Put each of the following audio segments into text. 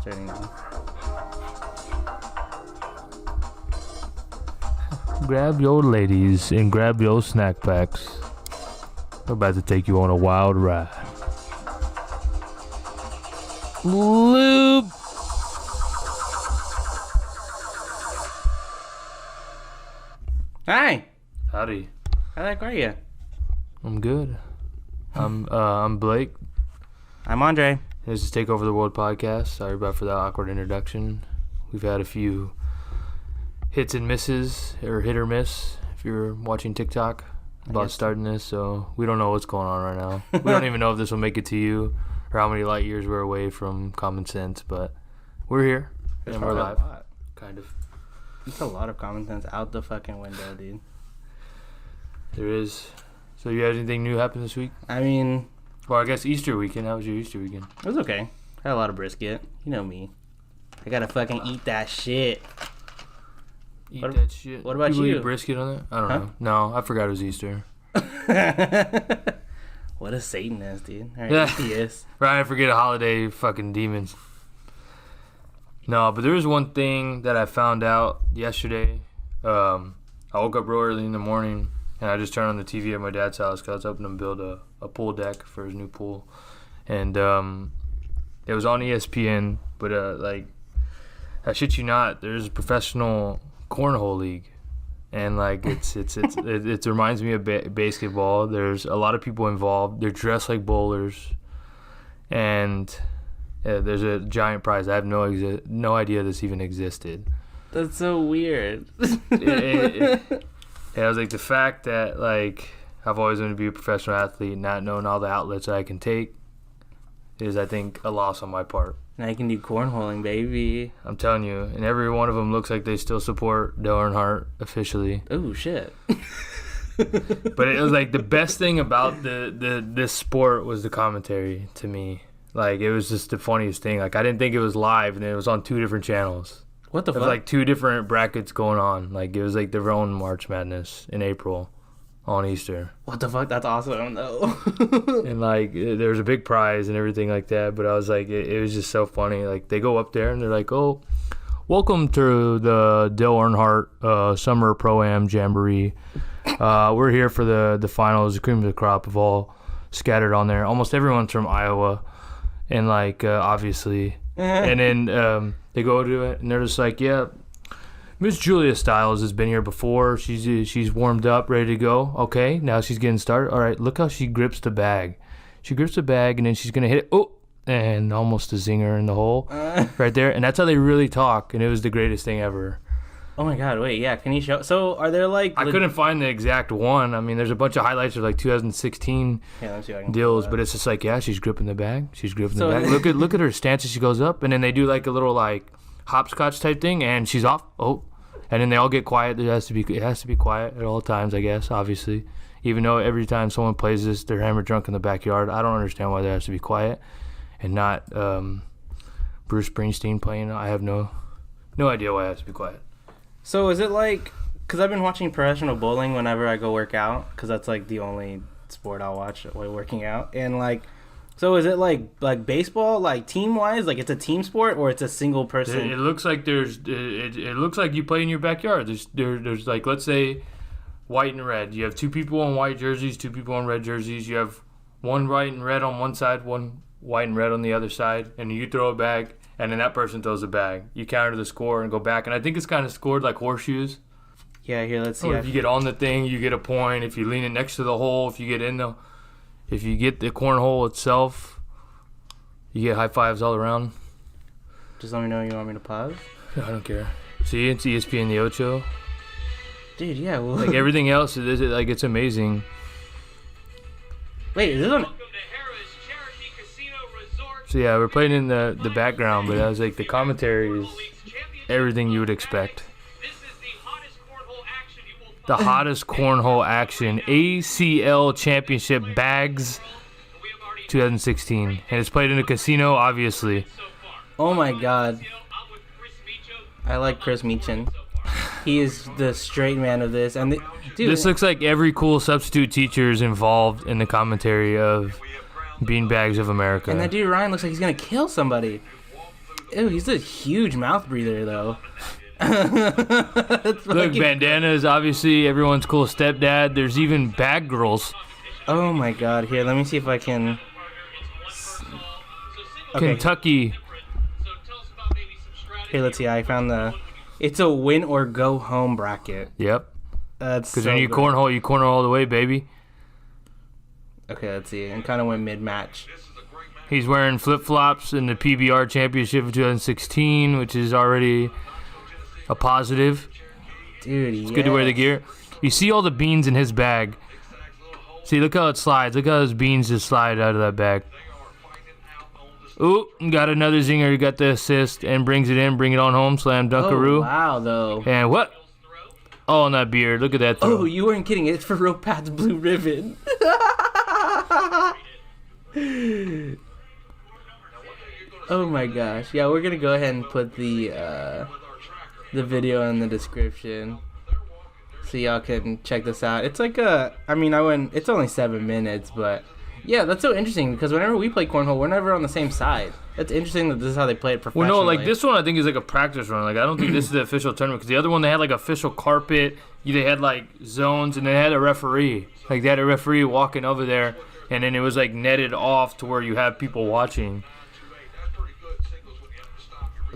turning on. Grab your ladies and grab your snack packs. We're about to take you on a wild ride. Lube. Hi. Howdy. How the heck are you? I'm good. I'm Blake. I'm Andre. This is Takeover the World podcast. Sorry for that awkward introduction. We've had a few hits and misses, or hit or miss, if you're watching TikTok about starting this. So we don't know what's going on right now. We don't even know if this will make it to you or how many light years we're away from common sense. But we're here and we're live. Kind of. There's a lot of common sense out the fucking window, dude. There is. So you had anything new happen this week? I mean, well, I guess Easter weekend. How was your Easter weekend? it was okay. Had a lot of brisket. You know me. I gotta fucking eat that shit. That shit. What about People you? Eat brisket on it? I don't know. No, I forgot it was Easter. What a Satanist, dude. All right, Yeah. he is. Right, I forget a holiday, fucking demons. No, but there was one thing that I found out yesterday. I woke up real early in the morning, and I just turned on the TV at my dad's house because I was helping him build a pool deck for his new pool. And it was on ESPN, but like, I shit you not, there's a professional cornhole league. And like it reminds me of basketball. There's a lot of people involved. They're dressed like bowlers, and there's a giant prize. I have no idea this even existed. That's so weird. It was like the fact that like I've always wanted to be a professional athlete, not knowing all the outlets that I can take, is I think a loss on my part. Now you can do cornholing, baby. I'm telling you, and every one of them looks like they still support Dale Earnhardt officially. Oh shit. But it was like the best thing about this sport was the commentary to me. Like it was just the funniest thing. Like I didn't think it was live, and it was on two different channels. What the fuck? It was like two different brackets going on. Like it was like their own March Madness in April on Easter. What the fuck? That's awesome, though. And like there was a big prize and everything like that. But I was like, it was just so funny. Like they go up there and they're like, oh, welcome to the Dale Earnhardt Summer Pro-Am Jamboree. We're here for the finals, the cream of the crop of all scattered on there. Almost everyone's from Iowa. And like, obviously. And then they go to it and they're just like, yeah, Miss Julia Stiles has been here before. She's warmed up, ready to go. Okay, now she's getting started. All right, look how she grips the bag. She grips the bag, and then she's going to hit it. Oh, and almost a zinger in the hole right there. And that's how they really talk, and it was the greatest thing ever. Oh, my God. Wait, yeah. Can you show? So are there like... I couldn't find the exact one. I mean, there's a bunch of highlights of like 2016 deals, but it's just like, yeah, she's gripping the bag. She's gripping the bag. Look at her stance as she goes up, and then they do like a little like hopscotch type thing, and she's off. Oh, and then they all get quiet. It has to be quiet at all times, I guess. Obviously, even though every time someone plays this, they're hammered drunk in the backyard. I don't understand why there has to be quiet, and not Bruce Springsteen playing. I have no idea why it has to be quiet. So is it like? Because I've been watching professional bowling whenever I go work out, because that's like the only sport I'll watch while working out, and like. So is it like baseball, like team wise, like it's a team sport, or it's a single person? It looks like it looks like you play in your backyard. There's like, let's say white and red. You have two people on white jerseys, two people on red jerseys. You have one white and red on one side, one white and red on the other side, and you throw a bag, and then that person throws a bag. You counter the score and go back, and I think it's kind of scored like horseshoes. Yeah, here, let's see. Or if you get on the thing, you get a point. If you lean it next to the hole, if you get the cornhole itself, you get high fives all around. Just let me know you want me to pause. I don't care. See, it's ESPN the Ocho. Dude, yeah. Well, like everything else, like it's amazing. Wait, is this on? So yeah, we're playing in the background, but I was like, the commentary is everything you would expect. The hottest cornhole action, ACL Championship Bags 2016. And it's played in a casino, obviously. Oh my God. I like Chris Meechan. He is the straight man of this. And dude, this looks like every cool substitute teacher is involved in the commentary of Beanbags of America. And that dude Ryan looks like he's going to kill somebody. Ew, he's a huge mouth breather, though. Look, bandana is obviously everyone's cool stepdad. There's even bag girls. Oh my god. Here, let me see if I can... Okay. Kentucky. Here, let's see. I found the... It's a win or go home bracket. Yep. That's Because so when you good. cornhole all the way, baby. Okay, let's see. And kind of went mid-match. He's wearing flip-flops in the PBR Championship of 2016, which is already a positive. Dude, It's good to wear the gear. You see all the beans in his bag. See, look how it slides. Look how those beans just slide out of that bag. Ooh, got another zinger. He got the assist and brings it in. Bring it on home. Slam dunkaroo. Oh, wow, though. And what? Oh, on that beard. Look at that throw. Oh, you weren't kidding. It's for Rope Pat's Blue Ribbon. Oh my gosh. Yeah, we're going to go ahead and put the video in the description so y'all can check this out. It's like it's only 7 minutes, but yeah, that's so interesting because whenever we play cornhole, we're never on the same side. That's interesting that this is how they play it professionally. Well, no, like this one I think is like a practice run. Like I don't think this is the official tournament because the other one they had like official carpet. They had like zones and they had a referee. Like they had a referee walking over there, and then it was like netted off to where you have people watching.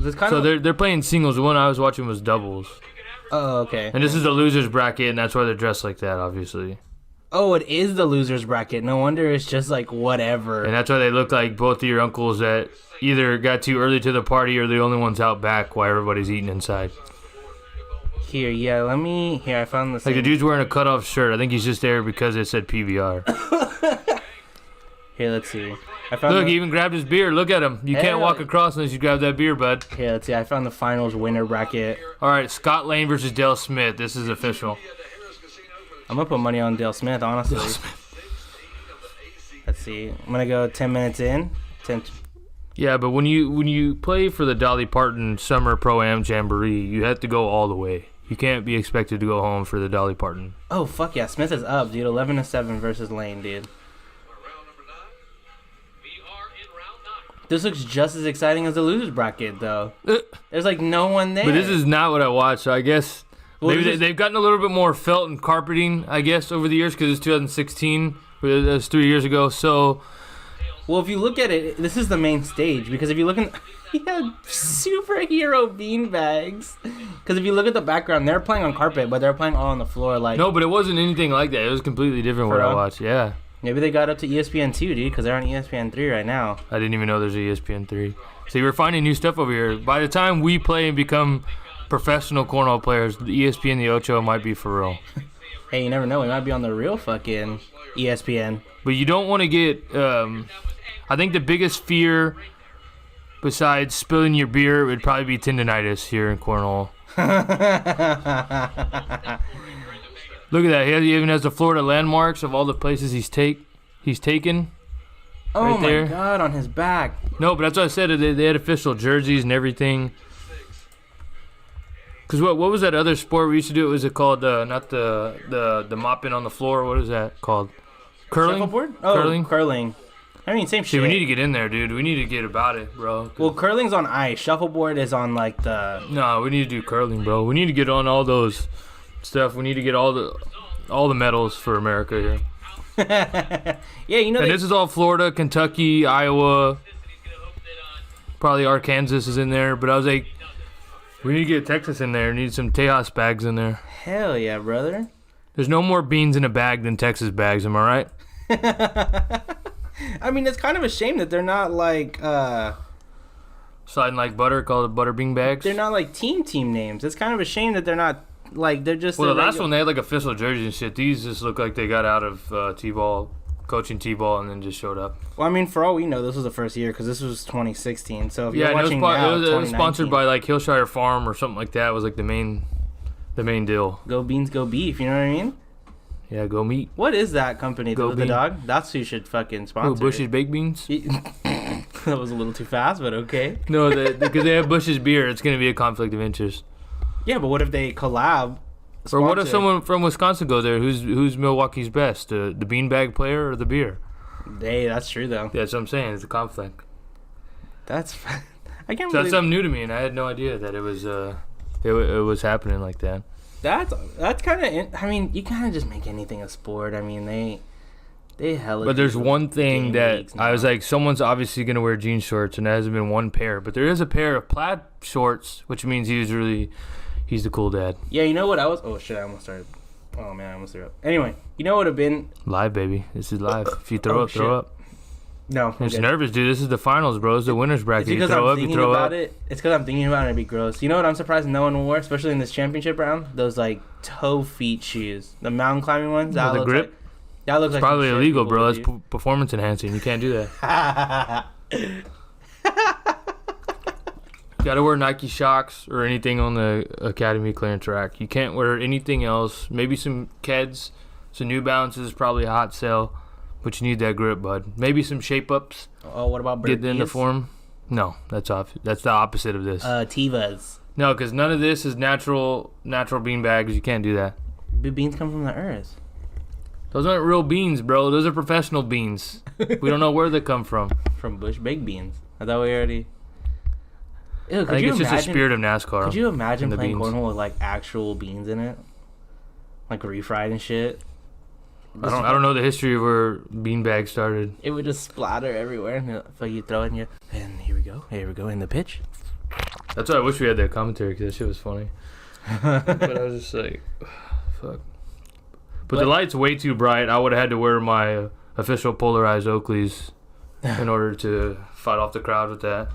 So they're playing singles. The one I was watching was doubles. Oh, okay. And this is the losers bracket, and that's why they're dressed like that, obviously. Oh, it is the losers bracket. No wonder it's just like whatever. And that's why they look like both of your uncles that either got too early to the party or the only ones out back while everybody's eating inside. Here, yeah, I found the same. Like the dude's wearing a cutoff shirt. I think he's just there because it said PBR. Here, let's see. Look, he even grabbed his beer. Look at him. You can't walk across unless you grab that beer, bud. Here, let's see. I found the finals winner bracket. All right, Scott Lane versus Dale Smith. This is official. I'm going to put money on Dale Smith, honestly. Let's see. I'm going to go 10 minutes in. Yeah, but when you play for the Dolly Parton Summer Pro-Am Jamboree, you have to go all the way. You can't be expected to go home for the Dolly Parton. Oh, fuck yeah. Smith is up, dude. 11-7 versus Lane, dude. This looks just as exciting as the losers bracket, though. There's like no one there. But this is not what I watched, so I guess Well, maybe they've gotten a little bit more felt and carpeting, I guess, over the years because it's 2016. It was 3 years ago, so... Well, if you look at it, this is the main stage, because if you look in... He had superhero beanbags. Because if you look at the background, they're playing on carpet, but they're playing all on the floor. Like No, but it wasn't anything like that. It was completely different what I watched, yeah. Maybe they got up to ESPN 2, dude, because they're on ESPN 3 right now. I didn't even know there's a ESPN 3. See, we're finding new stuff over here. By the time we play and become professional cornhole players, the ESPN the Ocho might be for real. Hey, you never know. We might be on the real fucking ESPN. But you don't want to get... I think the biggest fear, besides spilling your beer, would probably be tendonitis here in cornhole. Look at that. He even has the Florida landmarks of all the places he's taken. Oh right there. My God, on his back. No, but that's what I said. They had official jerseys and everything. Because what was that other sport we used to do? Was it called, not the mopping on the floor? What is that called? Curling? Shuffleboard? Oh, curling. I mean, same shit. See, we need to get in there, dude. We need to get about it, bro. Well, curling's on ice. Shuffleboard is on, like, the... No, we need to do curling, bro. We need to get on all those stuff. We need to get all the medals for America here. Yeah, you know... And this is all Florida, Kentucky, Iowa. Probably Arkansas is in there. But I was like, we need to get Texas in there. Need some Tejas bags in there. Hell yeah, brother. There's no more beans in a bag than Texas bags, am I right? I mean, it's kind of a shame that they're not like sliding like butter, called it butter bean bags. They're not like team names. It's kind of a shame that they're not like they're just. Well, the last one they had like official jerseys and shit. These just look like they got out of T-ball, coaching T-ball, and then just showed up. Well, I mean, for all we know, this was the first year because this was 2016. So if you're watching now, it was sponsored by like Hillshire Farm or something like that. It was like the main deal. Go beans, go beef. You know what I mean? Yeah, go meat. What is that company? Go the dog? That's who should fucking sponsor. Ooh, Bush's Baked Beans? That was a little too fast, but okay. No, because they have Bush's beer, it's going to be a conflict of interest. Yeah, but what if they collab? Or what if someone from Wisconsin goes there? Who's Milwaukee's best? The beanbag player or the beer? Hey, that's true though. Yeah, that's what I'm saying. It's a conflict. That's I can't So believe that's something new to me, and I had no idea that it was happening like that. That's kind of. I mean, you kind of just make anything a sport. I mean, they hella. But there's one thing that I was now. like, someone's obviously gonna wear jean shorts, and there hasn't been one pair. But there is a pair of plaid shorts, which means he's the cool dad. Yeah, you know what I was? Oh shit! I almost started. Oh man, I almost threw up. Anyway, you know what would have been Live, baby. This is live. If you throw up, throw up. No, I'm just nervous, dude. This is the finals, bro. It's the winners bracket. It's because You throw I'm up, you thinking throw about up. it. It's because I'm thinking about it. It'd be gross. You know what? I'm surprised no one wore, especially in this championship round. Those like toe feet shoes, the mountain climbing ones. That The looks grip? Like, that looks like Probably some shit illegal, people bro. would That's do. performance enhancing. You can't do that. You gotta wear Nike Shocks or anything on the Academy clearance rack. You can't wear anything else. Maybe some Keds, some New Balances, probably a hot sale, but you need that grip, bud. Maybe some shape ups. Oh, what about Get in the Birkies? form. No, that's off. That's the opposite of this. Tivas. No, because none of this is natural bean bags. You can't do that. Beans come from the earth. Those aren't real beans, bro. Those are professional beans. We don't know where they come from. From bush baked beans. I thought we already. Ew, I think it's just the spirit of NASCAR. Could you imagine and the playing beans. cornhole with like actual beans in it, like refried and shit? I don't know the history of where beanbags started. It would just splatter everywhere, and so you throw it in your. And here we go in the pitch. That's why I wish we had that commentary, because that shit was funny. But I was just like, fuck. But the light's way too bright. I would have had to wear my official polarized Oakleys in order to fight off the crowd with that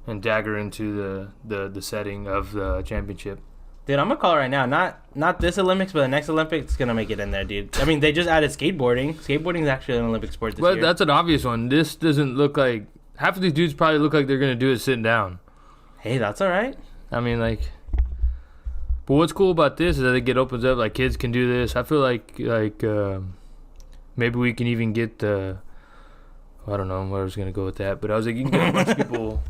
and dagger into the setting of the championship. Dude, I'm gonna call it right now. Not this Olympics, but the next Olympics, it's gonna make it in there, dude. I mean, they just added skateboarding. Skateboarding is actually an Olympic sport this But year. that's an obvious one. This doesn't look like... Half of these dudes probably look like they're going to do it sitting down. Hey, that's all right. I mean, like... But what's cool about this is that it opens up, like, kids can do this. I feel like maybe we can even get the... I don't know where I was going to go with that, but I was like, you can get a bunch of people...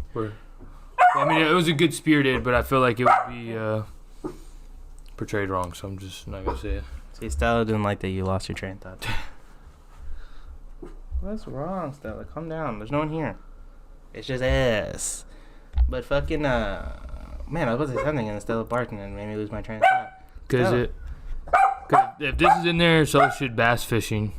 I mean, it was a good spirited, but I feel like it would be portrayed wrong, so I'm just not going to say it. See, Stella didn't like that you lost your train of thought. What's wrong, Stella? Calm down. There's no one here. It's just us. But fucking, man, I was about to say something and Stella barked and it made me lose my train of thought. Because if this is in there, so should bass fishing.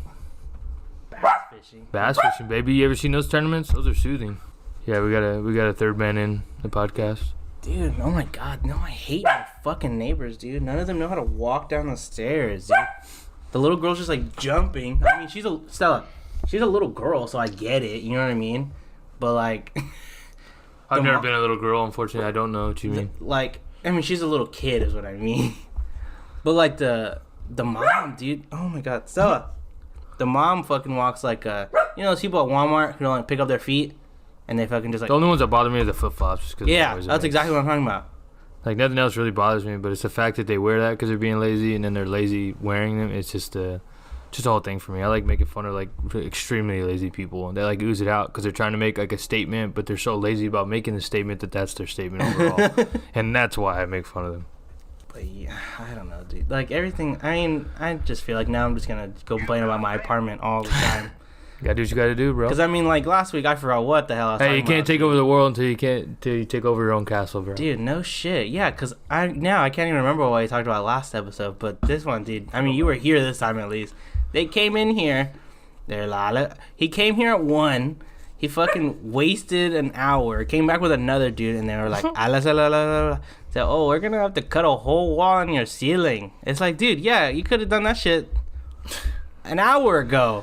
Bass fishing. Bass fishing, baby. You ever seen those tournaments? Those are soothing. Yeah, we got a third man in the podcast. Dude, oh my god, no, I hate my fucking neighbors, dude. None of them know how to walk down the stairs, dude. The little girl's just like jumping. I mean, she's a little girl, so I get it, you know what I mean? But like... I've never been a little girl, unfortunately. I don't know what you mean. Like, I mean, she's a little kid is what I mean. But like the mom, dude, oh my god, Stella. The mom fucking walks like you know those people at Walmart who don't like pick up their feet and they fucking just like... The only ones that bother me are the flip-flops. Yeah, that's exactly what I'm talking about. Like, nothing else really bothers me, but it's the fact that they wear that because they're being lazy, and then they're lazy wearing them. It's just a whole thing for me. I like making fun of, like, extremely lazy people. And they, like, ooze it out because they're trying to make, like, a statement, but they're so lazy about making the statement that that's their statement overall. And that's why I make fun of them. But yeah, I don't know, dude. Like, everything... I mean, I just feel like now I'm just going to complain about my apartment all the time. You gotta do what you gotta do, bro. Because, I mean, like, last week I forgot what the hell I was talking Hey, you can't about. take over the world until you take over your own castle, bro. Dude, no shit. Yeah, because I can't even remember what I talked about last episode, but this one, dude, I mean, you were here this time at least. They came in here. He came here at 1. He fucking wasted an hour. Came back with another dude, and they were like, said, oh, we're going to have to cut a whole wall in your ceiling. It's like, dude, yeah, you could have done that shit an hour ago.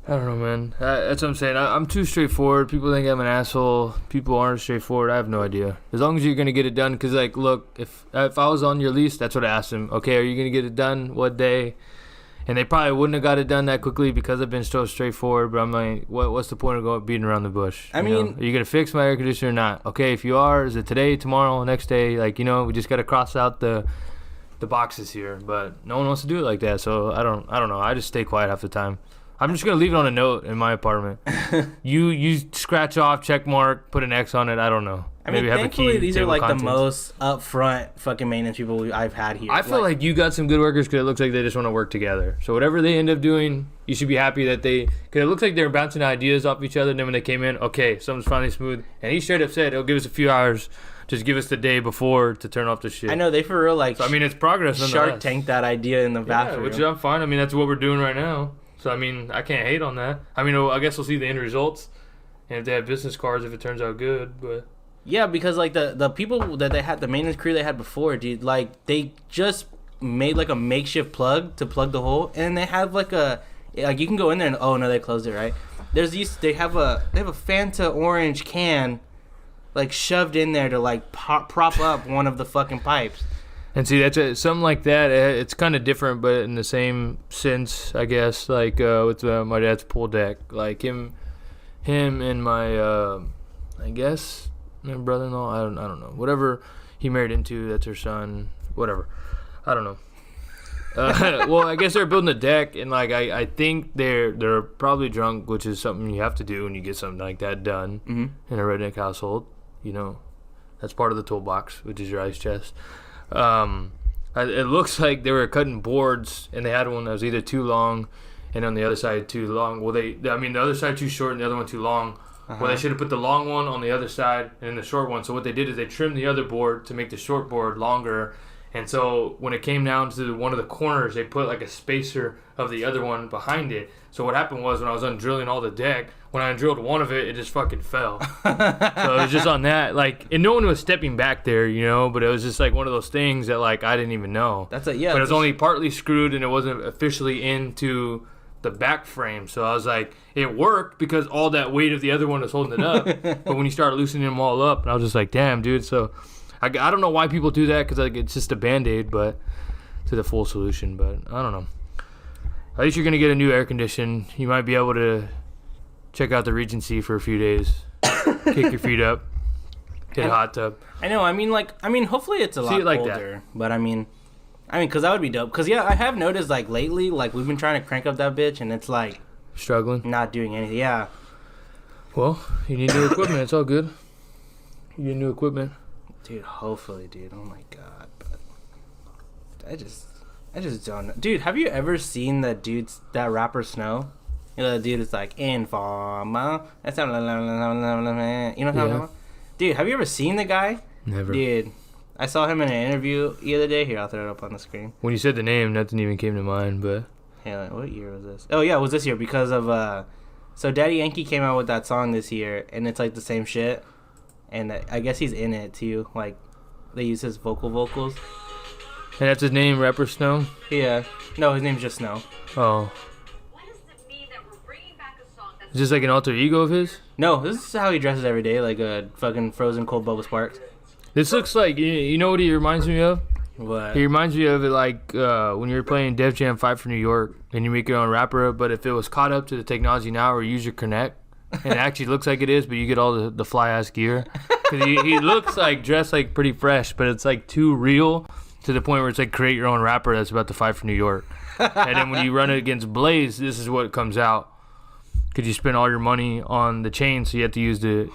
I don't know, man. That's what I'm saying. I'm too straightforward. People think I'm an asshole. People aren't straightforward. I have no idea. As long as you're going to get it done. Because, like, look, if I was on your lease, that's what I asked them. Okay, are you going to get it done? What day? And they probably wouldn't have got it done that quickly because I've been so straightforward. But I'm like, what's the point of beating around the bush? I mean... Are you going to fix my air conditioner or not? Okay, if you are, is it today, tomorrow, next day? Like, you know, we just got to cross out the boxes here. But no one wants to do it like that. So I don't know. I just stay quiet half the time. I'm just going to leave it on a note in my apartment. You scratch off, check mark, put an X on it. I don't know. I mean, thankfully these are like the most upfront fucking maintenance people I've had here. I feel like you got some good workers because it looks like they just want to work together. So whatever they end up doing, you should be happy that because it looks like they're bouncing ideas off each other. And then when they came in, okay, something's finally smooth. And he straight up said, it'll give us a few hours. Just give us the day before to turn off the shit. I know, they for real, like... So, I mean, it's progress. Shark Tank that idea in the bathroom. Yeah, which I'm fine. I mean, that's what we're doing right now. So, I mean, I can't hate on that. I mean, I guess we'll see the end results. And if they have business cards, if it turns out good, but... Yeah, because, like, the people that they had, the maintenance crew they had before, dude, like, they just made, like, a makeshift plug to plug the hole, and they have, like, you can go in there and, oh, no, they closed it, right? They have a Fanta orange can, like, shoved in there to, like, prop up one of the fucking pipes. And see, that's something like that. It's kind of different, but in the same sense, I guess, like, with my dad's pool deck. Like, him and my, I guess... my brother-in-law, I don't know. Whatever he married into, that's her son. Whatever. I don't know. Well, I guess they're building a deck, and like I think they're probably drunk, which is something you have to do when you get something like that done in a redneck household. You know, that's part of the toolbox, which is your ice chest. It looks like they were cutting boards, and they had one that was either too long, and on the other side too long. Well, the other side too short, and the other one too long. Well, they should have put the long one on the other side and the short one. So what they did is they trimmed the other board to make the short board longer. And so when it came down to one of the corners, they put like a spacer of the other one behind it. So what happened was when I was undrilling all the deck, when I undrilled one of it just fucking fell. So it was just on that. Like, and no one was stepping back there, you know, but it was just like one of those things that like I didn't even know. But it was only partly screwed and it wasn't officially into the back frame. So I was like, it worked because all that weight of the other one was holding it up. But when you start loosening them all up, and I was just like, damn, dude. So I don't know why people do that, because like it's just a band-aid but to the full solution. But I don't know. At least you're going to get a new air condition. You might be able to check out the Regency for a few days. Kick your feet up. Get a hot tub. I know. I mean, hopefully it's a lot colder. But I mean, because that would be dope. Because, yeah, I have noticed, like, lately, like, we've been trying to crank up that bitch, and it's, like... struggling? Not doing anything, yeah. Well, you need new equipment. It's all good. You need new equipment. Dude, hopefully, dude. Oh, my God. But I just don't know. Dude, have you ever seen that rapper Snow? You know, that dude is, like, Informa. That's not... You know what I'm talking about? Dude, have you ever seen the guy? Never. Dude... I saw him in an interview the other day. Here, I'll throw it up on the screen. When you said the name, nothing even came to mind, but... Hey, what year was this? Oh, yeah, it was this year because of... So, Daddy Yankee came out with that song this year, and it's, like, the same shit. And I guess he's in it, too. Like, they use his vocals. And that's his name, Rapper Snow? Yeah. No, his name's just Snow. Oh. Is this like an alter ego of his? No, this is how he dresses every day, like a fucking frozen cold Bubba Sparks. This looks like, you know what he reminds me of? What? He reminds me of it like when you were playing Def Jam 5 for New York and you make your own rapper, but if it was caught up to the technology now or use your Connect, and it actually looks like it is, but you get all the fly-ass gear. Because he looks like dressed like pretty fresh, but it's like too real to the point where it's like create your own rapper that's about to fight for New York. And then when you run it against Blaze, this is what comes out. Because you spend all your money on the chain, so you have to use the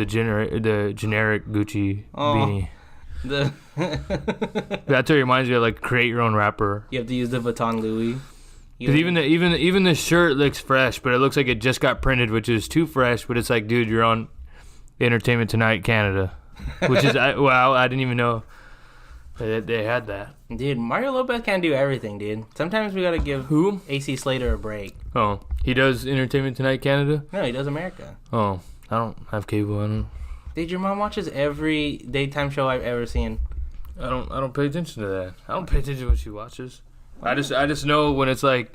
generic Gucci beanie. That's what it reminds me of, like, create your own rapper. You have to use the Vuitton Louis. Because even the shirt looks fresh, but it looks like it just got printed, which is too fresh. But it's like, dude, you're on Entertainment Tonight Canada, which is I didn't even know they had that. Dude, Mario Lopez can't do everything, dude. Sometimes we gotta give AC Slater a break. Oh, he does Entertainment Tonight Canada? No, he does America. Oh, I don't have cable. I don't. Dude, your mom watches every daytime show I've ever seen. I don't pay attention to that. I don't pay attention to what she watches. I just know when it's like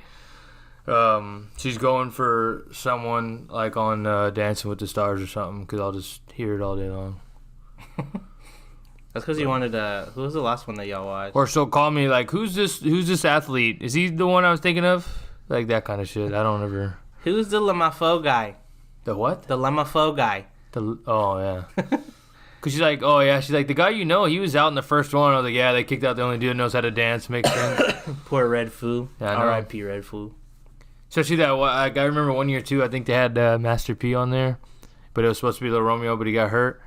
she's going for someone like on Dancing with the Stars or something, because I'll just hear it all day long. That's because you wanted who was the last one that y'all watched? Or she'll call me like, who's this athlete? Is he the one I was thinking of? Like that kind of shit. I don't ever. Who's the Lemafo guy? The what? The Lemafo guy. Oh yeah. Cause she's like, oh yeah, she's like, the guy you know, he was out in the first one. I was like, yeah, they kicked out the only dude who knows how to dance. Makes sense. Poor Red Foo. Yeah, R.I.P. Red Foo. Especially that. I remember one year too. I think they had Master P on there, but it was supposed to be Little Romeo, but he got hurt.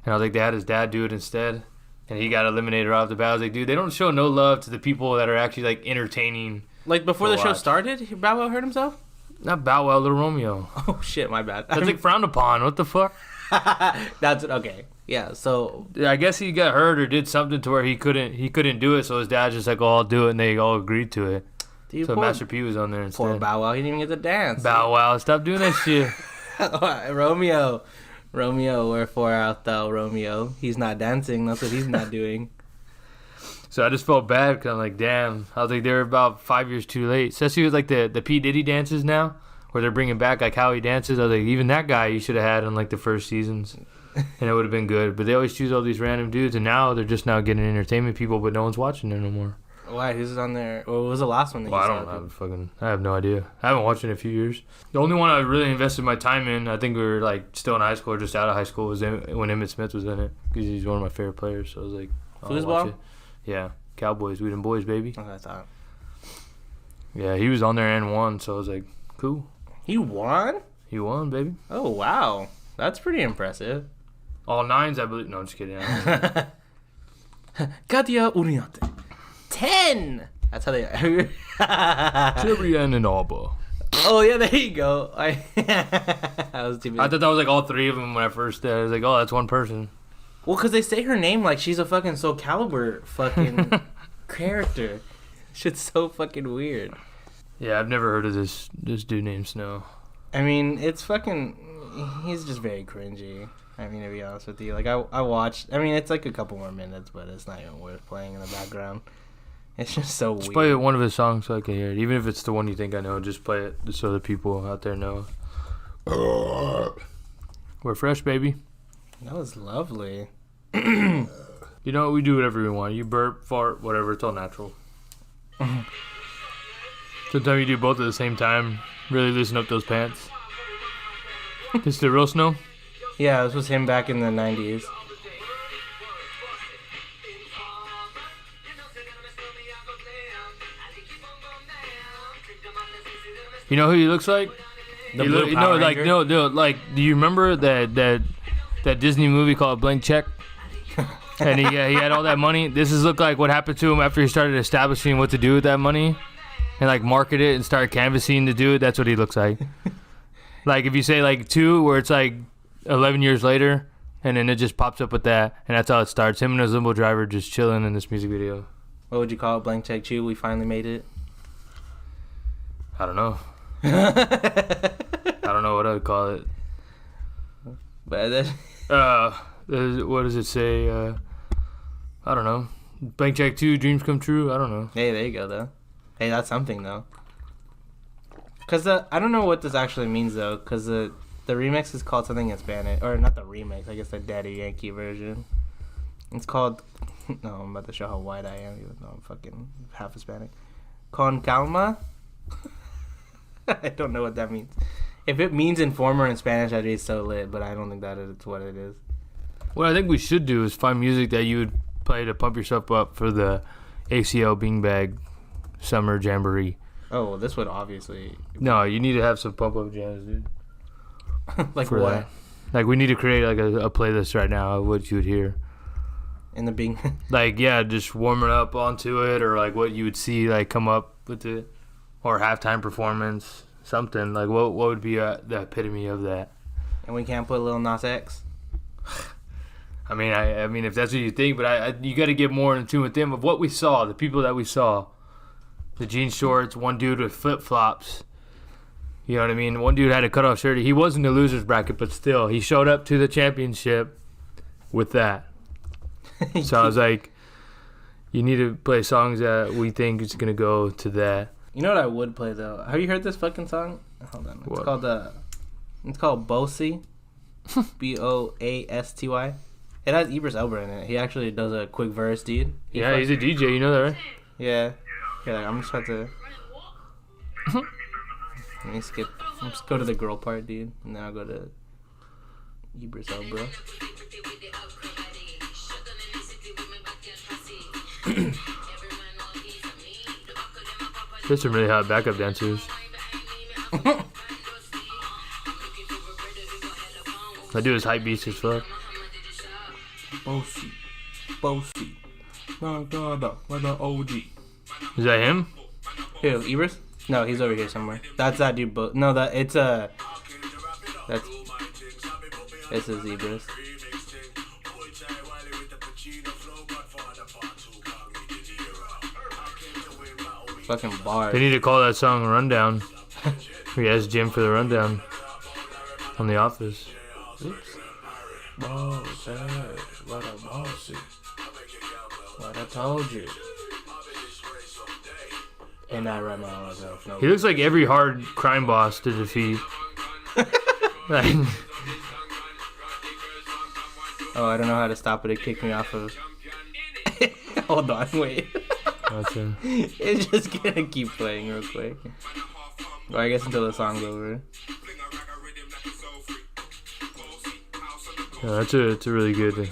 And I was like, they had his dad do it instead. And he got eliminated off the bat. I was like, dude, they don't show no love to the people that are actually, like, entertaining. Like, before the show started, Bow Wow hurt himself? Not Bow Wow, Little Romeo. Oh, shit, my bad. That's, like, frowned upon. What the fuck? That's okay. Yeah, so... I guess he got hurt or did something to where he couldn't do it, so his dad's just like, oh, I'll do it, and they all agreed to it. Dude, so Master P was on there instead. Poor Bow Wow, he didn't even get to dance. Bow Wow, stop doing that shit. Romeo, wherefore art thou, Romeo? He's not dancing, that's what he's not doing. So I just felt bad because I'm like, damn. I was like, they're about 5 years too late. Especially with, like, the P. Diddy dances now, where they're bringing back, like, how he dances. I was like, even that guy you should have had in, like, the first seasons. And it would have been good. But they always choose all these random dudes, and now they're just now getting entertainment people, but no one's watching them no more. Why? Who's on there? What was the last one that you saw? I have no idea. I haven't watched it in a few years. The only one I really invested my time in, I think we were, like, still in high school or just out of high school, was when Emmitt Smith was in it. Because he's one of my favorite players. So I was like, foosball? Yeah. Cowboys. We them boys, baby. Oh, I thought. Yeah, he was on there and won, so I was like, cool. He won? He won, baby. Oh, wow. That's pretty impressive. All nines, I believe. No, I'm just kidding. Katia Uriante. 10! That's how they... Chirian and Alba. Oh, yeah, there you go. I was too busy. I thought that was like all three of them when I first did. I was like, oh, that's one person. Well, because they say her name like she's a fucking Soul Calibur fucking character. Shit's so fucking weird. Yeah, I've never heard of this dude named Snow. I mean, it's fucking... He's just very cringy. I mean, to be honest with you. Like, I watched... I mean, it's like a couple more minutes, but it's not even worth playing in the background. It's just so weird. Just play one of his songs so I can hear it. Even if it's the one you think I know, just play it just so the people out there know. We're fresh, baby. That was lovely. You know, we do whatever we want. You burp, fart, whatever. It's all natural. Sometimes you do both at the same time. Really loosen up those pants. This the real Snow? Yeah, this was him back in the 90s. You know who he looks like? The Blue Power Ranger? Do you remember that Disney movie called Blank Check? And he had all that money. This look like what happened to him after he started establishing what to do with that money, and like market it and start canvassing to do it. That's what he looks like. Like if you say like 2, where it's like 11 years later, and then it just pops up with that, and that's how it starts. Him and his limo driver just chilling in this music video. What would you call it? Blank Check 2? We finally made it. I don't know. I don't know what I would call it. But what does it say? I don't know. Blank Check 2, Dreams Come True. I don't know. Hey, there you go, though. Hey, that's something, though. Because I don't know what this actually means, though, because the remix is called something in Spanish. Or not the remix, I guess the Daddy Yankee version. It's called... No, I'm about to show how white I am, even though I'm fucking half Hispanic. Con calma? I don't know what that means. If it means informer in Spanish, I'd be so lit, but I don't think that is what it is. What I think we should do is find music that you would play to pump yourself up for the ACL Beanbag Summer Jamboree. Oh, well, this would obviously... No, you need to have some pump-up jams, dude. Like what? That. Like, we need to create, like, a playlist right now of what you would hear. In the Bing... Like, yeah, just warming up onto it, or, like, what you would see, like, come up with it. Or halftime performance, something. Like, what would be the epitome of that? And we can't put Lil Nas X? I mean, if that's what you think, but you got to get more in tune with them of what we saw, the people that we saw. The jean shorts, one dude with flip-flops. You know what I mean? One dude had a cutoff shirt. He was in the loser's bracket, but still, he showed up to the championship with that. So I was like, you need to play songs that we think is going to go to that. You know what I would play, though? Have you heard this fucking song? Hold on. It's called Boasty. Boasty. It has Idris Elba in it. He actually does a quick verse, dude. He's a DJ. You know that, right? Yeah. Here, I'm just about to... Let me skip. Let's go to the girl part, dude. And then I'll go to Idris Elba. There's some really hot backup dancers. That dude is hype beast as fuck. Bossy. Bossy. With the OG. Is that him? Who, Ibris? No, he's over here somewhere. That's that dude. No, it's that's. This is Ibris. Fucking bars. They need to call that song Rundown. We asked Jim for the rundown on The Office. Oops. Boss, what a bossy. What I told you. And I run my myself. No. He looks like every hard crime boss to defeat. Oh, I don't know how to stop it. It kicked me off of. Hold on, wait. Gotcha. It's just gonna keep playing real quick. Well, I guess until the song's over. Yeah, it's a really good.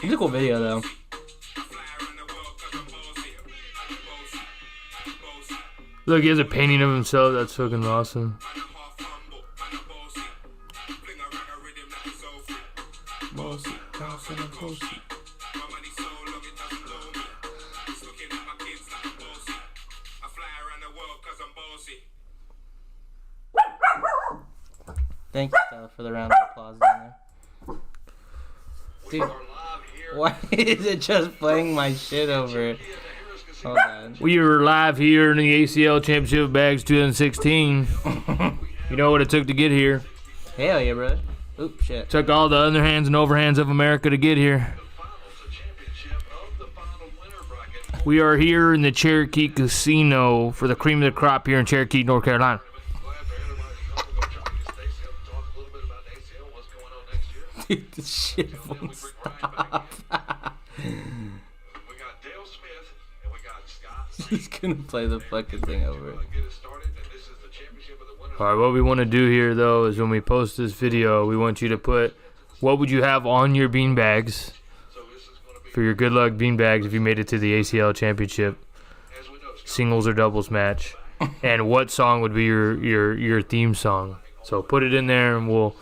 It's a cool video though. Look, he has a painting of himself. That's fucking awesome. Thank you, Stella, for the round of applause in there. Dude, why is it just playing my shit over? Hold on. We are live here in the ACL Championship Bags 2016. You know what it took to get here. Hell yeah, brother. Oop, shit. Took all the underhands and overhands of America to get here. We are here in the Cherokee Casino for the cream of the crop here in Cherokee, North Carolina. Dude, this shit won't stop. He's gonna play the fucking thing over. Alright, what we want to do here, though, is when we post this video, we want you to put what would you have on your bean bags for your good luck bean bags if you made it to the ACL Championship singles or doubles match, and what song would be your theme song. So put it in there, and we'll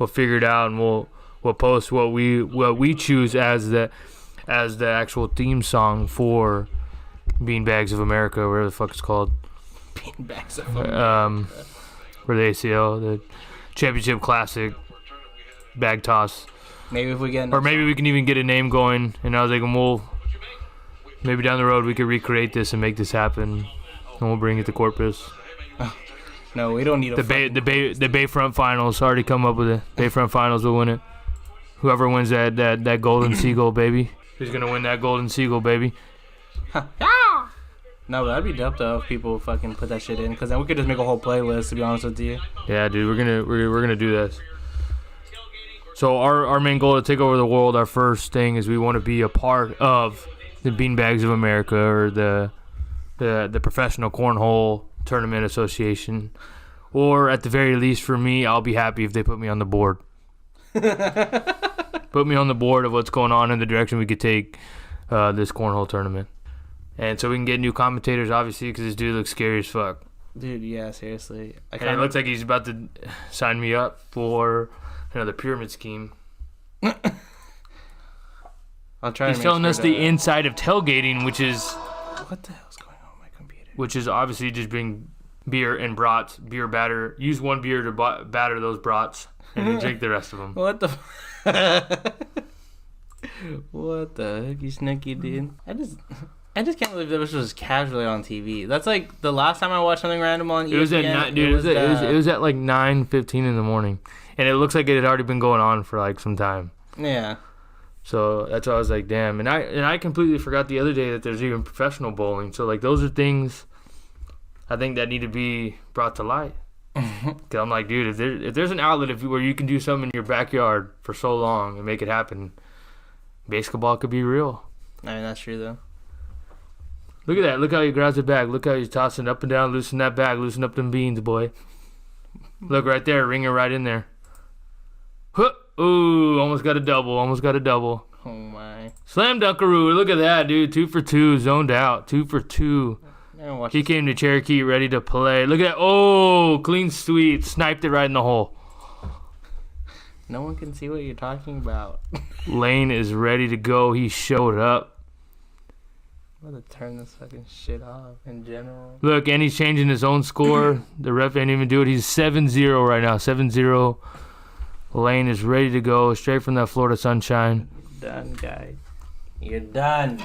figure it out, and we'll post what we choose as the actual theme song for Beanbags of America, whatever the fuck it's called. Beanbags of America. For the ACL, the Championship Classic bag toss. Maybe if we get, or maybe we can even get a name going. And I was like, maybe down the road we could recreate this and make this happen, and we'll bring it to Corpus. No, we don't need the Bayfront Finals. Already come up with it. Bayfront Finals will win it. Whoever wins that golden seagull, baby. Who's gonna win that golden seagull, baby? No, but that'd be dope though if people fucking put that shit in, because then we could just make a whole playlist. To be honest with you. Yeah, dude, we're gonna do this. So our main goal to take over the world, our first thing is we want to be a part of the Beanbags of America, or the Professional Cornhole Tournament Association, or at the very least for me, I'll be happy if they put me on the board. Put me on the board of what's going on in the direction we could take this cornhole tournament. And so we can get new commentators, obviously, because this dude looks scary as fuck. Dude, yeah, seriously. And it looks like he's about to sign me up for another pyramid scheme. I'll try. He's telling us the inside of tailgating, which is... What the hell's going on with my computer? Which is obviously just bring beer and brats, beer batter. Use one beer to batter those brats, and then drink the rest of them. What the... What the heck, you sneaky dude? I just can't believe that was just casually on TV. That's like the last time I watched something random on ESPN. It was at night, dude. It was at like 9:15 in the morning, and it looks like it had already been going on for like some time. Yeah. So that's why I was like, damn. And I completely forgot the other day that there's even professional bowling. So like those are things I think that need to be brought to light. Cause I'm like, dude, if there's an outlet where you can do something in your backyard for so long and make it happen, basketball could be real. I mean, that's true though. Look at that. Look how he grabs it back. Look how he's tossing up and down. Loosen that bag. Loosen up them beans, boy. Look right there. Ring it right in there. Huh. Ooh, almost got a double. Oh, my. Slam dunkaroo. Look at that, dude. 2 for 2. Zoned out. 2 for 2. He came to Cherokee ready to play. Look at that. Oh, clean sweep. Sniped it right in the hole. No one can see what you're talking about. Lane is ready to go. He showed up. I'm about to turn this fucking shit off in general. Look, and he's changing his own score. The ref ain't even do it. He's 7-0 right now. 7-0. Lane is ready to go. Straight from that Florida sunshine. You're done, guy. You're done.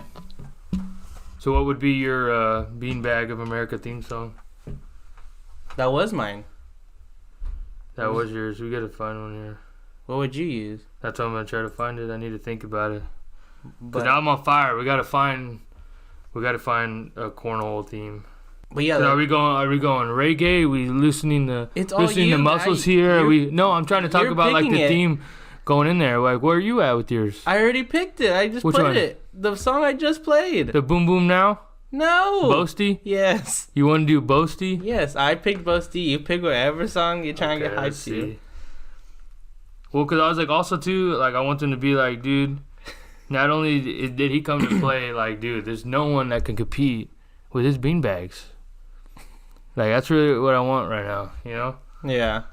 So what would be your Beanbag of America theme song? That was mine. That was yours. We got to find one here. What would you use? That's why I'm going to try to find it. I need to think about it. But now I'm on fire. We got to find a cornhole theme. But yeah, Are we going reggae? Are we loosening the muscles here? I'm trying to talk about like the theme going in there. Like, where are you at with yours? I already picked it. I just played it. The song I just played. The Boom Boom Now? No. Boasty? Yes. You want to do Boasty? Yes, I picked Boasty. You pick whatever song you're trying to get hyped to. Well, because I was like, also too, like, I want them to be like, dude, not only did he come to play, like, dude, there's no one that can compete with his beanbags. Like, that's really what I want right now, you know? Yeah.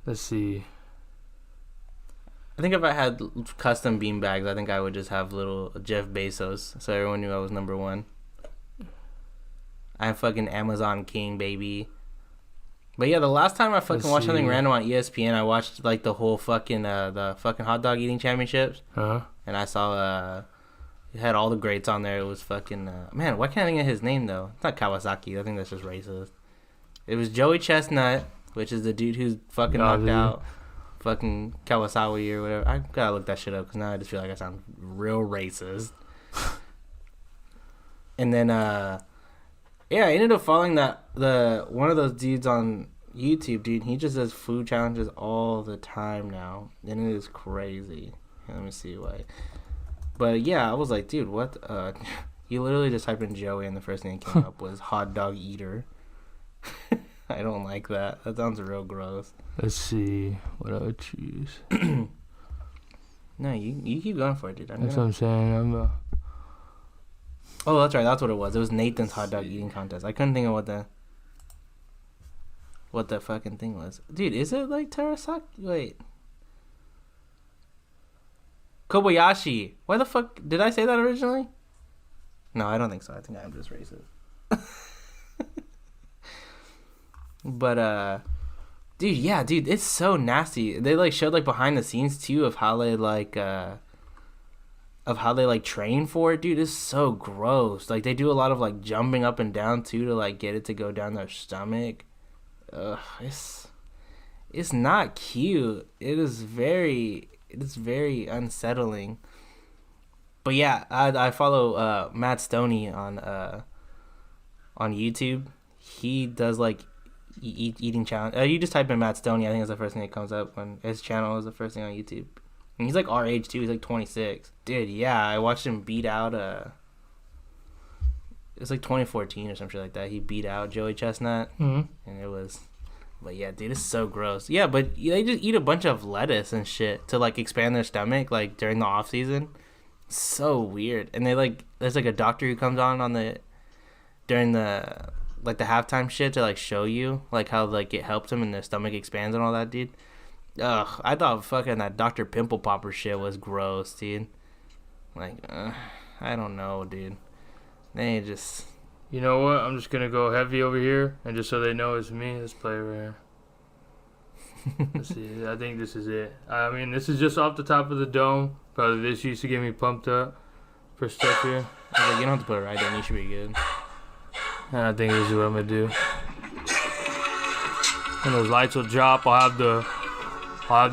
Let's see. I think if I had custom beanbags, I think I would just have little Jeff Bezos, so everyone knew I was number one. I'm fucking Amazon King, baby. But yeah, the last time I fucking watched something random on ESPN, I watched like the whole fucking the fucking hot dog eating championships. Uh-huh. And I saw it had all the greats on there. It was fucking man, why can't I think of his name though? It's not Kawasaki. I think that's just racist. It was Joey Chestnut, which is the dude who's fucking knocked out fucking Kawasawa or whatever. I gotta look that shit up because now I just feel like I sound real racist. And then yeah, I ended up following one of those dudes on YouTube, dude. He just does food challenges all the time now, and it is crazy. Let me see why. But yeah, I was like, dude, what? You literally just typed in Joey, and the first thing that came up was hot dog eater. I don't like that. That sounds real gross. Let's see what I would choose. No, you keep going for it, dude. That's what I'm saying. Oh, that's right. That's what it was. It was Nathan's hot dog eating contest. I couldn't think of what the fucking thing was. Dude, is it like Terasaki? Wait. Kobayashi. Why the fuck did I say that originally? No, I don't think so. I think I'm just racist. But dude, it's so nasty. They like showed like behind the scenes too of how they train for it, dude. It's so gross. Like they do a lot of like jumping up and down too to like get it to go down their stomach. Ugh, it's not cute. It is very unsettling. But yeah, I follow Matt Stoney on YouTube. He does like eating challenge. You just type in Matt Stoney. I think that's the first thing that comes up when his channel is the first thing on YouTube. And he's like our age too. He's like 26. Dude, yeah, I watched him beat out it's like 2014 or some shit like that. He beat out Joey Chestnut. Mm-hmm. And it was, but yeah, dude, it's so gross. Yeah, but they just eat a bunch of lettuce and shit to like expand their stomach like during the off season. So weird. And they like, there's like a doctor who comes on during the like the halftime shit to like show you like how like it helps them and their stomach expands and all that, dude. Ugh, I thought fucking that Dr. Pimple Popper shit was gross, dude. Like, I don't know, dude. They just... You know what? I'm just going to go heavy over here, and just so they know it's me, let's play right here. Let's see. I think this is it. I mean, this is just off the top of the dome. Probably this used to get me pumped up for stuff here. I was like, you don't have to put it right there. You should be good. And I think this is what I'm going to do. When those lights will drop, I'll have the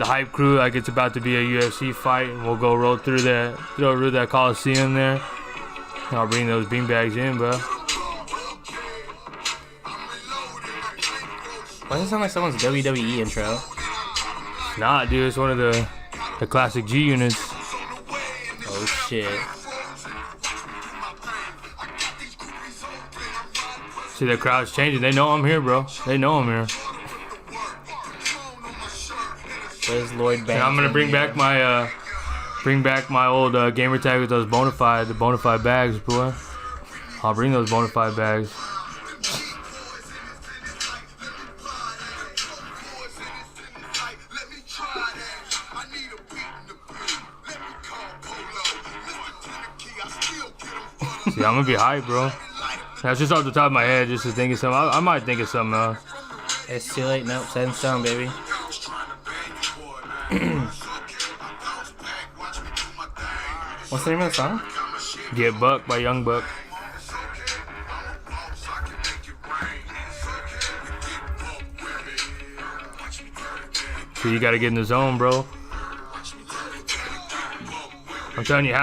hype crew like it's about to be a UFC fight, and we'll go roll through that Coliseum there. And I'll bring those beanbags in, bro. Why does it sound like someone's WWE intro? It's not, dude. It's one of the classic G units. Oh shit. See, the crowd's changing. They know I'm here, bro. They know I'm here. Where's Lloyd Banks? And I'm gonna bring back my old gamer tag with those the bonafide bags, boy. I'll bring those bonafide bags. See, I'm gonna be hyped, bro. That's just off the top of my head, just to think of something. I might think of something else. It's too late. Nope, set in stone, baby. What's the name of the song? Get Buck by Young Buck. So you gotta get in the zone, bro. I'm telling you,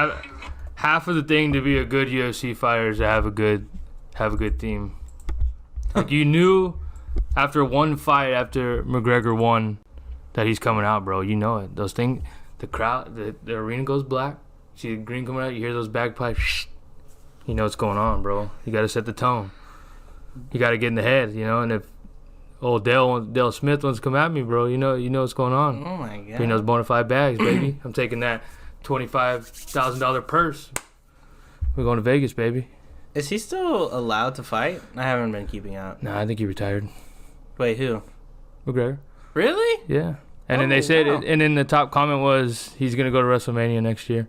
half of the thing to be a good UFC fighter is to have a good team. Like, you knew after one fight, after McGregor won, that he's coming out, bro. You know it. Those things, the crowd, the arena goes black. See the green coming out, you hear those bagpipes. You know what's going on, bro. You got to set the tone. You got to get in the head, you know. And if old Dale Smith wants to come at me, bro, you know what's going on. Oh my god. Bring those bona fide bags, baby. I'm taking that $25,000 purse. We're going to Vegas, baby. Is he still allowed to fight? I haven't been keeping up. Nah, I think he retired. Wait, who? McGregor. Really? Yeah. And then they said, wow. and then the top comment was he's gonna go to WrestleMania next year.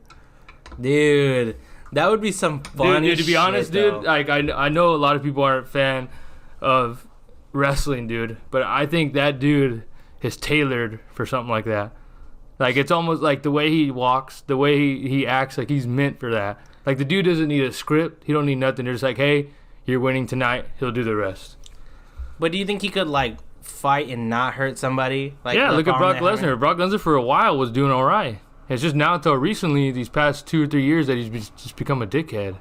Dude, that would be some funny dude, to be honest, shit, dude, like I know a lot of people aren't a fan of wrestling, dude, but I think that dude is tailored for something like that. Like, it's almost like the way he walks, the way he acts, like he's meant for that. Like, the dude doesn't need a script. He don't need nothing. They're just like, hey, you're winning tonight. He'll do the rest. But do you think he could, like, fight and not hurt somebody? Like, yeah, look at Brock Lesnar. Brock Lesnar for a while was doing all right. It's just now until recently, these past 2 or 3 years, that he's just become a dickhead.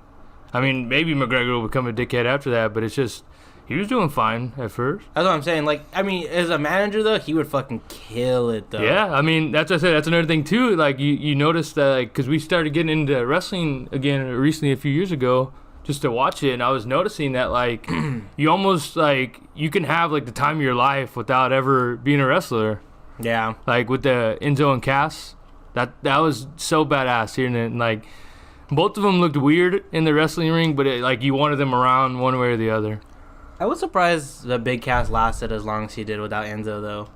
I mean, maybe McGregor will become a dickhead after that, but it's just, he was doing fine at first. That's what I'm saying. Like, I mean, as a manager, though, he would fucking kill it, though. Yeah, I mean, that's what I said. That's another thing, too. Like, you notice that, like, because we started getting into wrestling again recently a few years ago, just to watch it, and I was noticing that, like, you almost, like, you can have, like, the time of your life without ever being a wrestler. Yeah. Like, with the Enzo and Cass, that was so badass hearing it. And, like, both of them looked weird in the wrestling ring, but, like, you wanted them around one way or the other. I was surprised that Big Cass lasted as long as he did without Enzo, though.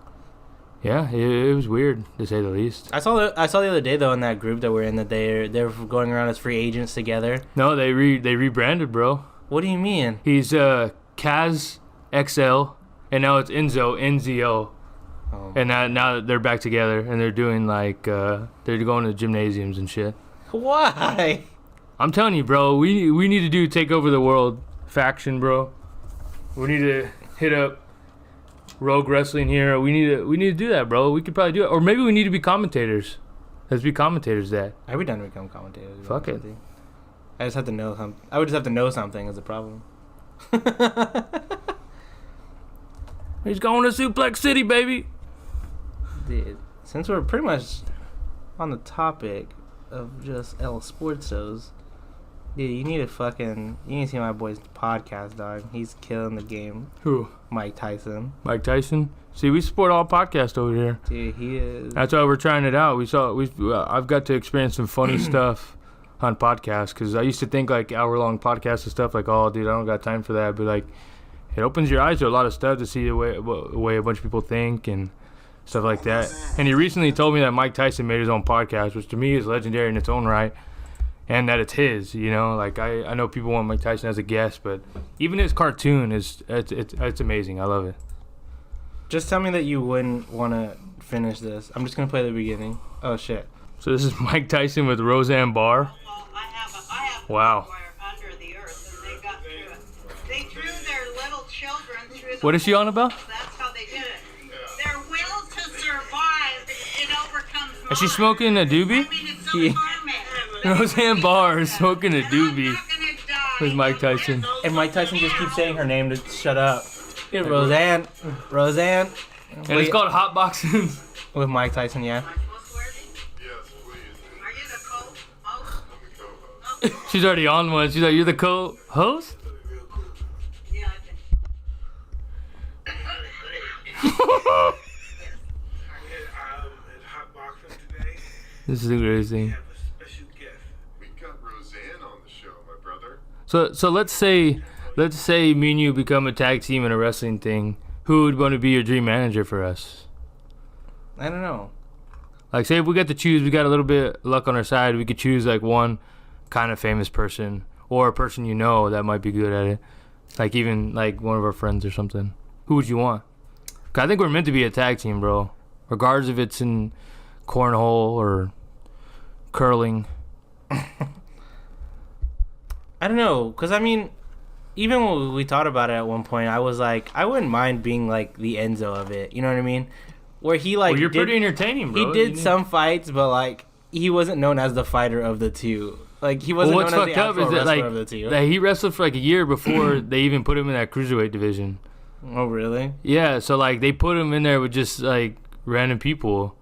Yeah, it was weird, to say the least. I saw the other day, though, in that group that we're in, that they're going around as free agents together. No, they rebranded, bro. What do you mean? He's Kaz XL, and now it's Enzo NZO. Oh. And now they're back together, and they're doing, like, they're going to gymnasiums and shit. Why? I'm telling you, bro, we need to do Takeover the World faction, bro. We need to hit up Rogue Wrestling here. We need to do that, bro. We could probably do it. Or maybe we need to be commentators. Let's be commentators that. I'd be done to become commentators. Fuck it. I just have to know something. I would just have to know something is the problem. He's going to Suplex City, baby. Dude, since we're pretty much on the topic of just El Sportsos, dude, you need to see my boy's podcast, dog. He's killing the game. Who? Mike Tyson. Mike Tyson? See, we support all podcasts over here. Dude, he is. That's why we're trying it out. I've got to experience some funny stuff on podcasts, because I used to think, like, hour-long podcasts and stuff, like, oh, dude, I don't got time for that. But, like, it opens your eyes to a lot of stuff, to see the way a bunch of people think and stuff like that. And he recently told me that Mike Tyson made his own podcast, which to me is legendary in its own right, and that it's his, you know. Like, I know people want Mike Tyson as a guest, but even his cartoon it's amazing. I love it. Just tell me that you wouldn't want to finish this. I'm just going to play the beginning. Oh, shit. So this is Mike Tyson with Roseanne Barr. Wow. Under the earth, and they got through it. They threw their little children through the What is she on about? That's how they did it. Their will to survive, it overcomes Is she smoking a doobie? I mean, it's so Yeah. tormenting. Roseanne Barr is smoking a They're doobie not gonna die. with Mike Tyson. And Mike Tyson just keeps saying her name to shut up. Yeah, Roseanne. And it's called Hot Boxing. With Mike Tyson, yeah. Am I supposed to wear these? Yes, please. Are you the co-host? I'm the co-host. She's already on one. She's like, you're the co-host? Yeah, I think. I'm in hot boxing today. This is the greatest thing. We have a special guest. We got Roseanne on the show, my brother. So let's say me and you become a tag team in a wrestling thing. Who would want to be your dream manager for us? I don't know. Like, say if we got to choose, we got a little bit of luck on our side, we could choose like one kind of famous person or a person you know that might be good at it. Like even like one of our friends or something. Who would you want? 'Cause I think we're meant to be a tag team, bro. Regardless if it's in cornhole or curling. I don't know, because I mean, even when we thought about it at one point, I was like, I wouldn't mind being like the Enzo of it. You know what I mean? Where he like Well, you're pretty entertaining, bro. He did some fights, but like he wasn't known as the fighter of the two. Like he wasn't known as the actual wrestler of the two. That he wrestled for like a year before they even put him in that cruiserweight division. Oh really? Yeah, so like they put him in there with just like random people.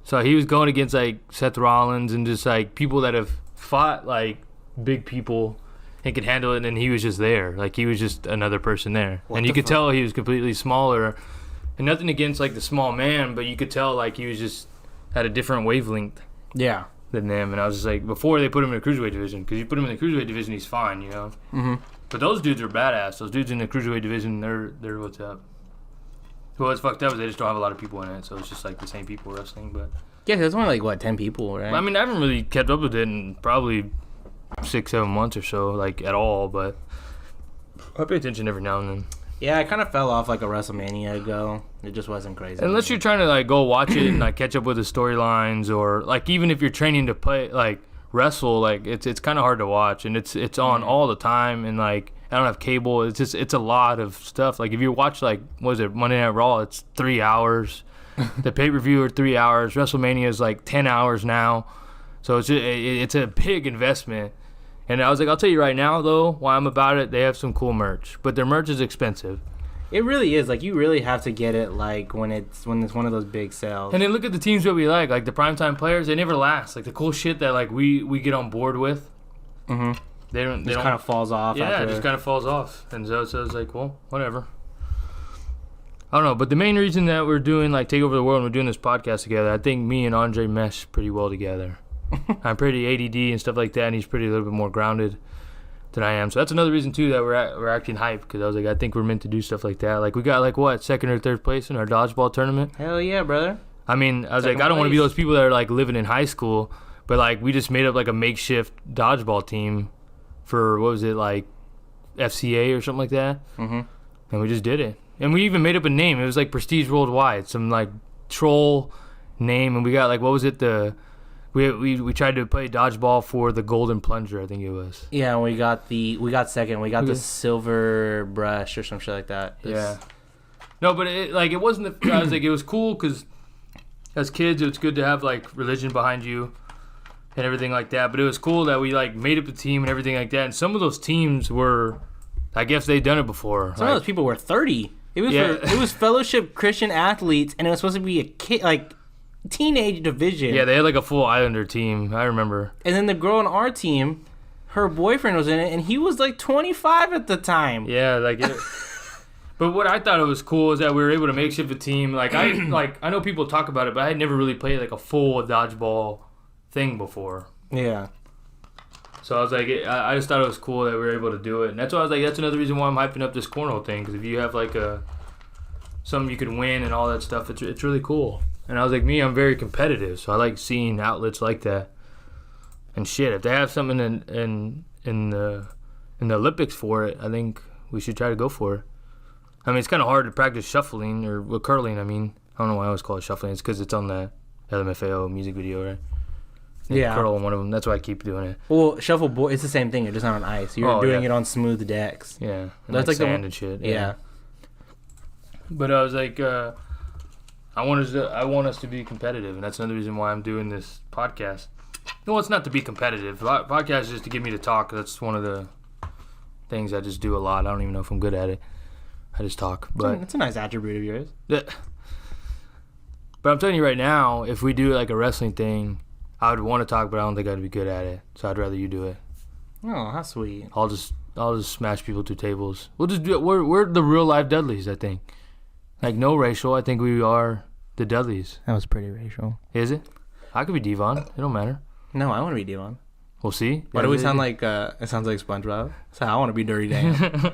So he was going against like Seth Rollins and just like people that have fought like big people and could handle it, and he was just there. Like he was just another person there. And you could tell he was completely smaller. And nothing against like the small man, but you could tell like he was just had a different wavelength. Yeah. Than them. And I was just like, before they put him in the cruiserweight division, because you put him in the cruiserweight division, he's fine, you know. Mm-hmm. But those dudes are badass. Those dudes in the cruiserweight division, they're what's up. Well, what's fucked up is they just don't have a lot of people in it, so it's just like the same people wrestling. But yeah, there's only like what 10 people, right? I mean, I haven't really kept up with it in probably 6-7 months or so, like at all. But I pay attention every now and then. Yeah, I kind of fell off like a WrestleMania ago. It just wasn't crazy. Unless you're trying to like go watch it and like catch up with the storylines, or like even if you're training to play like wrestle, like it's kind of hard to watch, and it's on all the time, and like I don't have cable. It's a lot of stuff. Like if you watch like what is it, Monday Night Raw, it's 3 hours. The pay-per-view are 3 hours. WrestleMania is like 10 hours now, so it's a big investment. And I was like, I'll tell you right now, though, why I'm about it, they have some cool merch. But their merch is expensive. It really is. Like, you really have to get it, like, when it's one of those big sales. And then look at the teams that we like the primetime players, they never last. Like, the cool shit that, like, we get on board with, they don't kind of falls off. Yeah, after. it just kind of falls off. And so it's like, well, whatever. I don't know. But the main reason that we're doing, like, Takeover the World and we're doing this podcast together, I think me and Andre mesh pretty well together. I'm pretty ADD and stuff like that, and he's pretty a little bit more grounded than I am. So that's another reason too that we're acting hype, because I was like, I think we're meant to do stuff like that. Like we got like what, second or third place in our dodgeball tournament. Hell yeah, brother. I mean, I was Second like, I don't want to be place. those people that are like living in high school, but like we just made up like a makeshift dodgeball team for what was it, like FCA or something like that. And we just did it, and we even made up a name. It was like Prestige Worldwide, some like troll name, and we got like, what was it, we tried to play dodgeball for the Golden Plunger, I think it was. Yeah, we got second. We got the silver brush or some shit like that. Yeah. No, but it wasn't I was like, it was cool because as kids, it's good to have like religion behind you and everything like that. But it was cool that we like made up a team and everything like that. And some of those teams were, I guess they'd done it before. Some of those people were 30. It was it was fellowship Christian athletes, and it was supposed to be a kid, like teenage division. Yeah, they had like a full Islander team. I remember. And then the girl on our team, her boyfriend was in it, and he was like 25 at the time. Yeah, like it. But what I thought it was cool is that we were able to makeshift a team. Like I know people talk about it, but I had never really played like a full dodgeball thing before. Yeah. So I was like, I just thought it was cool that we were able to do it, and that's why I was like, that's another reason why I'm hyping up this cornhole thing, because if you have like something you could win and all that stuff, it's really cool. And I was like, I'm very competitive, so I like seeing outlets like that. And shit, if they have something in the Olympics for it, I think we should try to go for it. I mean, it's kind of hard to practice shuffling or curling. I mean, I don't know why I always call it shuffling. It's because it's on the LMFAO music video, right? Yeah. Curl on one of them. That's why I keep doing it. Well, shuffleboard, it's the same thing. You're just not on ice. You're doing it on smooth decks. Yeah. And That's like like sand and shit. Yeah. But I was like, I want us to be competitive, and that's another reason why I'm doing this podcast. No, it's not to be competitive. Podcast is just to get me to talk. That's one of the things I just do a lot. I don't even know if I'm good at it. I just talk. But it's a nice attribute of yours. But I'm telling you right now, if we do like a wrestling thing, I would want to talk, but I don't think I'd be good at it. So I'd rather you do it. Oh, how sweet. I'll just smash people through tables. We'll just do it. We're the real life Dudleys, I think. Like, no racial. I think we are the Dudleys. That was pretty racial. Is it? I could be Devon. It don't matter. No, I want to be Devon. We'll see. Why do we sound like, it sounds like SpongeBob? So I want to be Dirty Dan.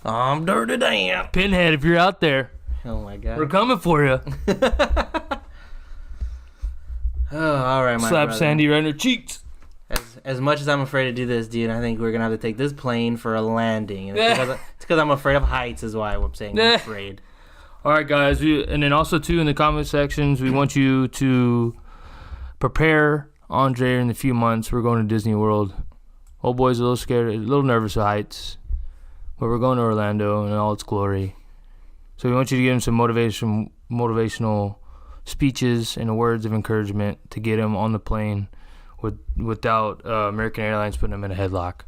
I'm Dirty Dan. Pinhead, if you're out there. Oh, my God. We're coming for you. Oh, all right, my Slap brother. Sandy right in her cheeks. as much as I'm afraid to do this, dude, I think we're gonna have to take this plane for a landing. And it's because I'm afraid of heights, is why I'm saying I'm afraid. All right, guys. And then also too in the comment sections, we want you to prepare Andre in a few months. We're going to Disney World. Old boy's a little scared, a little nervous of heights, but we're going to Orlando in all its glory. So we want you to give him some motivational speeches and words of encouragement to get him on the plane without American Airlines putting him in a headlock.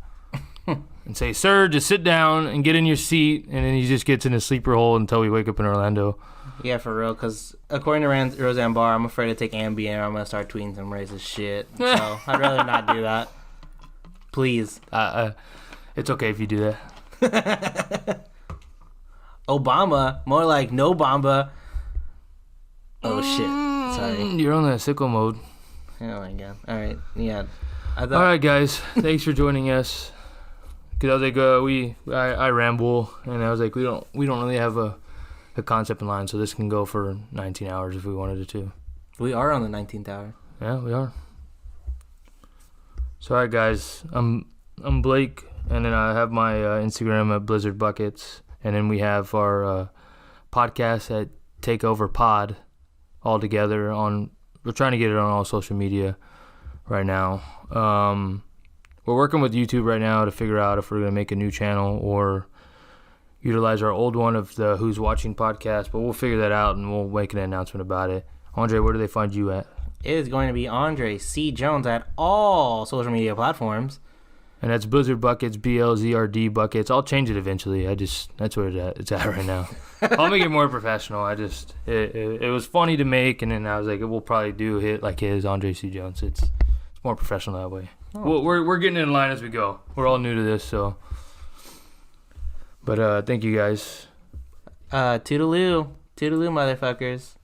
And say, sir, just sit down and get in your seat, and then he just gets in a sleeper hole until we wake up in Orlando. Yeah, for real, because according to Roseanne Barr, I'm afraid to take Ambien or I'm going to start tweeting some racist shit. So I'd rather not do that. Please. It's okay if you do that. Obama, more like no Bamba. Oh shit! Sorry. You're on that sicko mode. Oh my god! All right, yeah. All right, guys. Thanks for joining us. Cause I was like, I ramble, and I was like, we don't really have a concept in line, so this can go for 19 hours if we wanted it to. We are on the 19th hour. Yeah, we are. So, all right, guys. I'm Blake, and then I have my Instagram at Blizzard Buckets, and then we have our podcast at Takeover Pod all together on. We're trying to get it on all social media right now. We're working with YouTube right now to figure out if we're going to make a new channel or utilize our old one of the Who's Watching podcast, but we'll figure that out and we'll make an announcement about it. Andre, where do they find you at? It is going to be Andre C. Jones at all social media platforms. And that's Blizzard Buckets, BLZRD Buckets. I'll change it eventually. That's where it's at right now. I'll make it more professional. It was funny to make, and then I was like, we'll probably do a hit like his, Andre C. Jones. It's more professional that way. Oh. We're getting in line as we go. We're all new to this, so. But thank you guys. Toodaloo, motherfuckers.